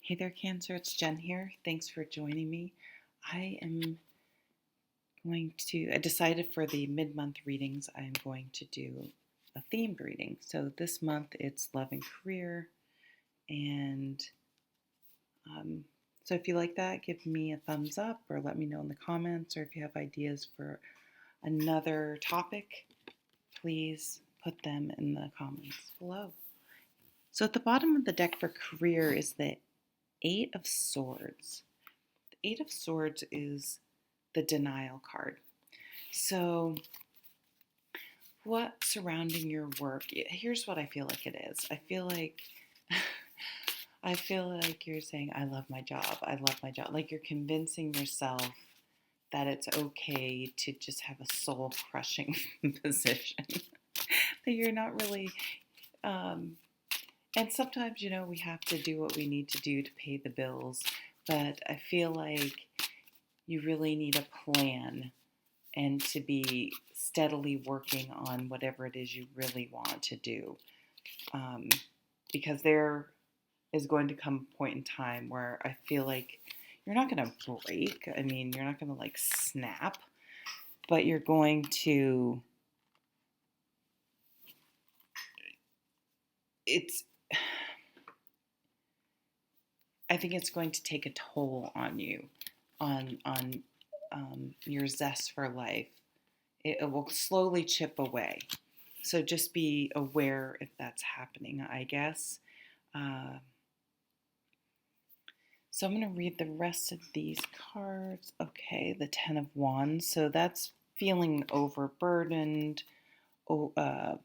Hey there, Cancer. It's Jen here. Thanks for joining me. I decided for the mid month readings, I'm going to do a themed reading. So this month it's love and career. And um, so if you like that, give me a thumbs up or let me know in the comments. Or if you have ideas for another topic, please put them in the comments below. So at the bottom of the deck for career is the Eight of Swords. The Eight of Swords is the denial card. So, what surrounding your work? Here's what I feel like it is. I feel like you're saying, "I love my job. I love my job." Like you're convincing yourself that it's okay to just have a soul crushing position. That you're not really. Um, and sometimes, we have to do what we need to do to pay the bills. But I feel like you really need a plan and to be steadily working on whatever it is you really want to do. Um, because there is going to come a point in time where I feel like you're not going to break. I mean, you're not going to like snap, but you're going to, it's, I think it's going to take a toll on you, on your zest for life. It will slowly chip away. So just be aware if that's happening, I guess. So I'm going to read the rest of these cards. Okay, the Ten of Wands. So that's feeling overburdened, uh,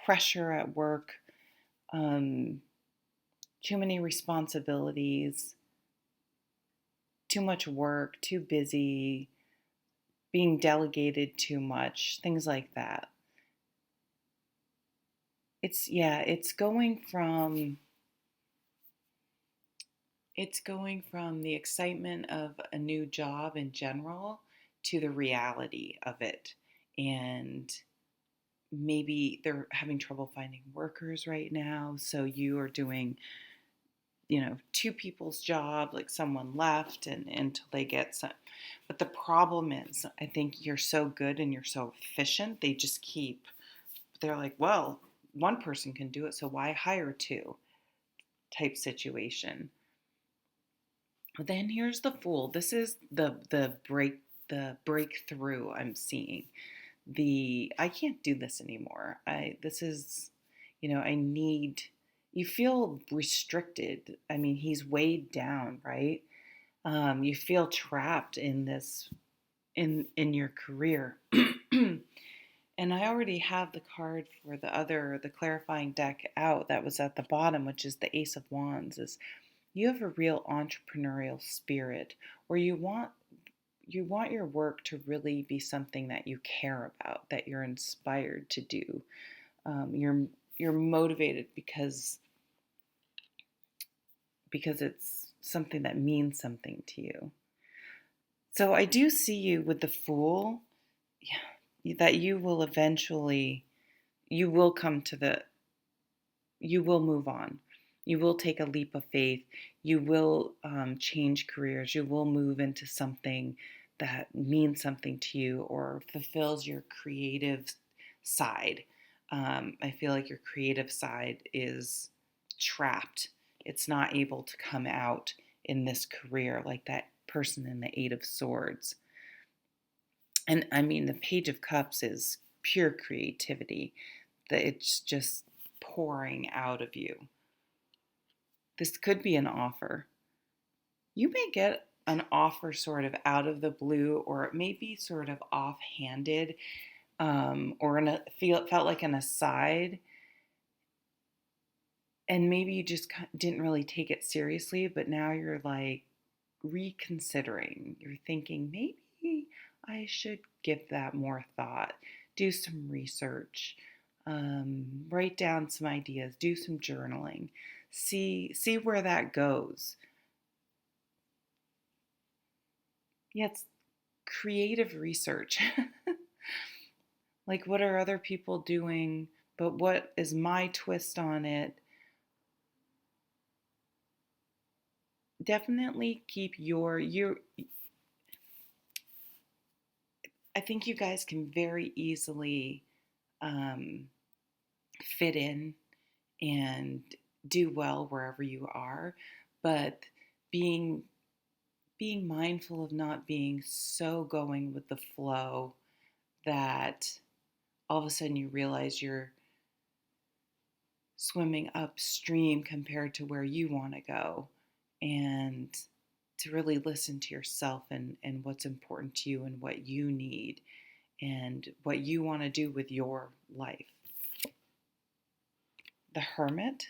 pressure at work, um, too many responsibilities, too much work, too busy, being delegated too much, things like that. It's going from the excitement of a new job in general to the reality of it. And maybe they're having trouble finding workers right now. So you are doing, two people's job, like someone left and until they get some. But the problem is, I think you're so good and you're so efficient, they're like, well, one person can do it, so why hire two type situation. Then here's the Fool. This is the breakthrough I'm seeing. I can't do this anymore. I need. You feel restricted. I mean, he's weighed down, right? You feel trapped in this in your career. And I already have the card for the clarifying deck out that was at the bottom, which is the Ace of Wands. Is you have a real entrepreneurial spirit where you want your work to really be something that you care about, that you're inspired to do. You're motivated because it's something that means something to you. So I do see you with the Fool, yeah, that you will come to you will move on. You will take a leap of faith. You will change careers. You will move into something that means something to you or fulfills your creative side. I feel like your creative side is trapped. It's not able to come out in this career like that person in the Eight of Swords. And I mean, the Page of Cups is pure creativity, that it's just pouring out of you. This could be an offer. You may get an offer sort of out of the blue, or it may be sort of offhanded, or felt like an aside, and maybe you just didn't really take it seriously. But now you're like reconsidering. You're thinking maybe I should give that more thought. Do some research. Write down some ideas. Do some journaling. See where that goes. Yeah, it's creative research. Like, what are other people doing? But what is my twist on it? definitely keep I think you guys can very easily um, fit in and do well wherever you are, but being being mindful of not being so going with the flow that all of a sudden you realize you're swimming upstream compared to where you want to go, and to really listen to yourself and what's important to you and what you need and what you want to do with your life. The Hermit.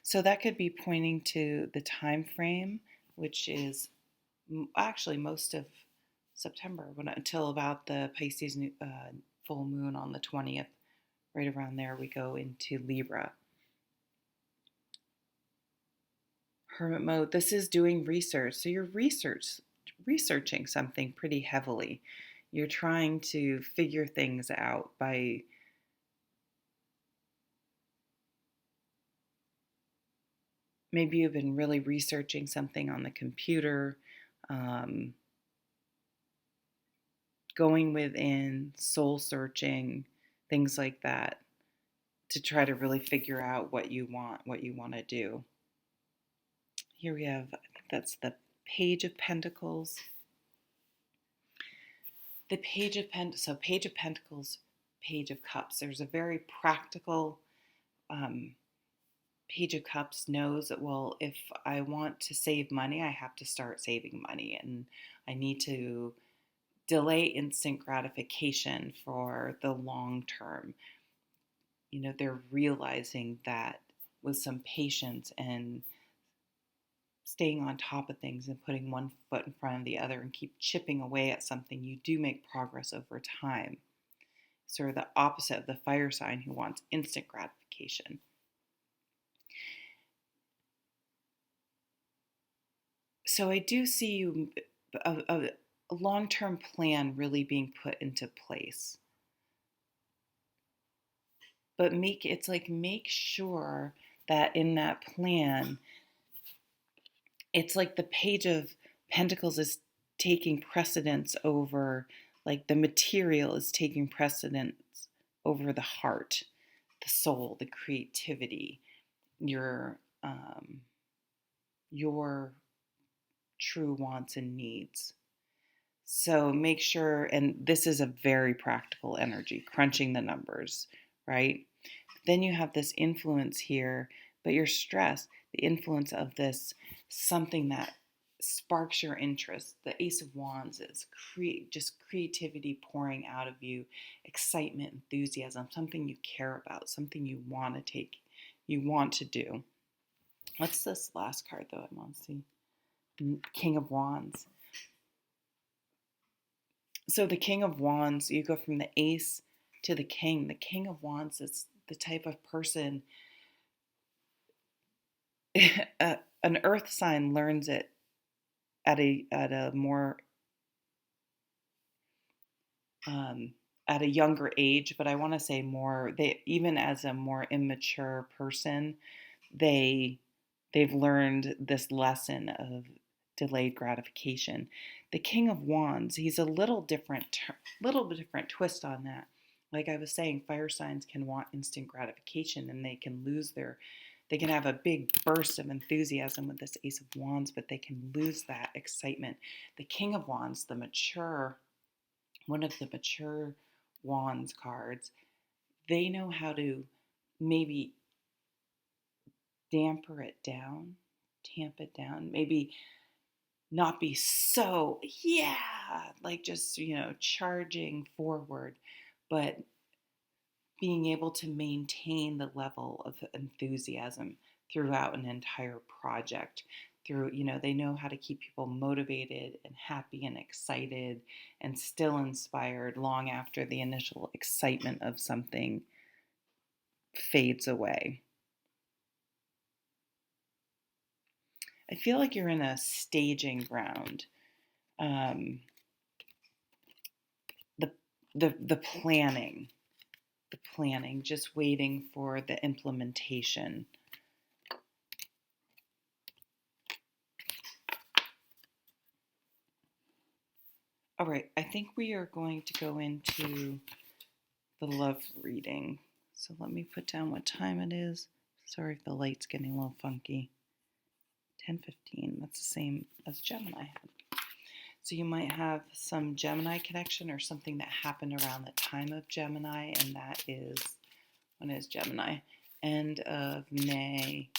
So that could be pointing to the time frame, which is actually most of September, until about the Pisces full moon on the 20th. Right around there, we go into Libra. Hermit mode. This is doing research. So you're researching something pretty heavily. You're trying to figure things out by maybe you've been really researching something on the computer, um, going within, soul searching, things like that, to try to really figure out what you want to do. Here we have, I think that's the Page of Pentacles. The Page of Pentacles, Page of Cups. There's a very practical um, Page of Cups knows that, well, if I want to save money, I have to start saving money, and I need to delay instant gratification for the long term. They're realizing that with some patience and staying on top of things and putting one foot in front of the other and keep chipping away at something, you do make progress over time. Sort of the opposite of the fire sign who wants instant gratification. So I do see a long-term plan really being put into place. But make sure that in that plan, it's like the Page of Pentacles is taking precedence over, like the material is taking precedence over the heart, the soul, the creativity, your true wants and needs. So make sure, and this is a very practical energy, crunching the numbers, right? Then you have this influence here, but you're stressed. The influence of this, something that sparks your interest. The Ace of Wands is just creativity pouring out of you, excitement, enthusiasm, something you care about, something you want to you want to do. What's this last card though? I want to see. King of Wands. So the King of Wands, you go from the Ace to the King. The King of Wands is the type of person an earth sign learns it at a more um, at a younger age, but I want to say more. They even as a more immature person, they they've learned this lesson of delayed gratification. The King of Wands, he's a little bit different twist on that. Like I was saying, fire signs can want instant gratification and they can have a big burst of enthusiasm with this Ace of Wands, but they can lose that excitement. The King of Wands, one of the mature Wands cards, they know how to maybe damper it down, tamp it down, maybe not be so, yeah, like just, charging forward, but being able to maintain the level of enthusiasm throughout an entire project. They know how to keep people motivated and happy and excited and still inspired long after the initial excitement of something fades away. I feel like you're in a staging ground. Um, the, the planning, just waiting for the implementation. think we are going to go into the love reading. So let me put down what time it is. Sorry if the light's getting a little funky. 10:15. That's the same as Gemini had. So you might have some Gemini connection or something that happened around the time of Gemini, and that is, when is Gemini? End of May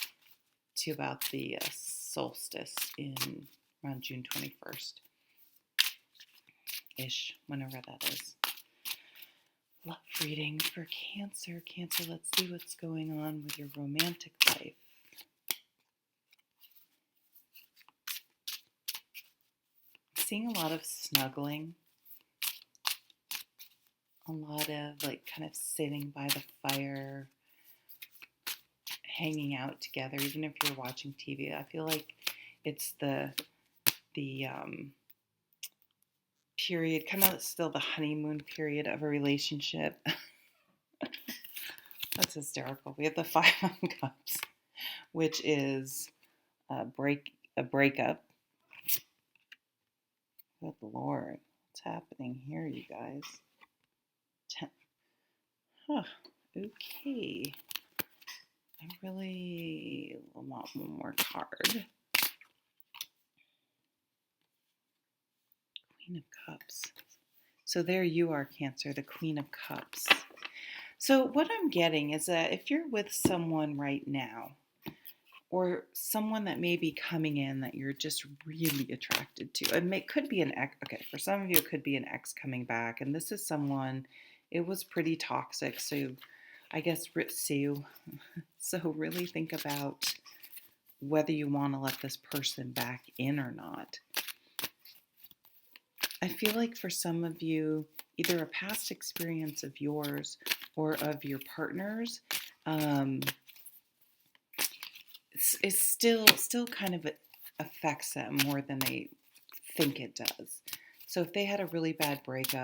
to about the solstice in around June 21st ish, whenever that is. Love reading for Cancer. Cancer, let's see what's going on with your romantic life. Seeing a lot of snuggling, a lot of like kind of sitting by the fire, hanging out together, even if you're watching TV. I feel like it's the period, kind of still the honeymoon period of a relationship. That's hysterical. We have the Five of Cups, which is a breakup. Good Lord, what's happening here, you guys? Okay. I really want one more card. Queen of Cups. So there you are, Cancer, the Queen of Cups. So what I'm getting is that if you're with someone right now, or someone that may be coming in that you're just really attracted to, it could be an ex. Okay, for some of you, it could be an ex coming back, and this is someone, it was pretty toxic, so I guess Ritsu. So really think about whether you want to let this person back in or not. I feel like for some of you, either a past experience of yours or of your partner's, it still kind of affects them more than they think it does. So if they had a really bad breakup,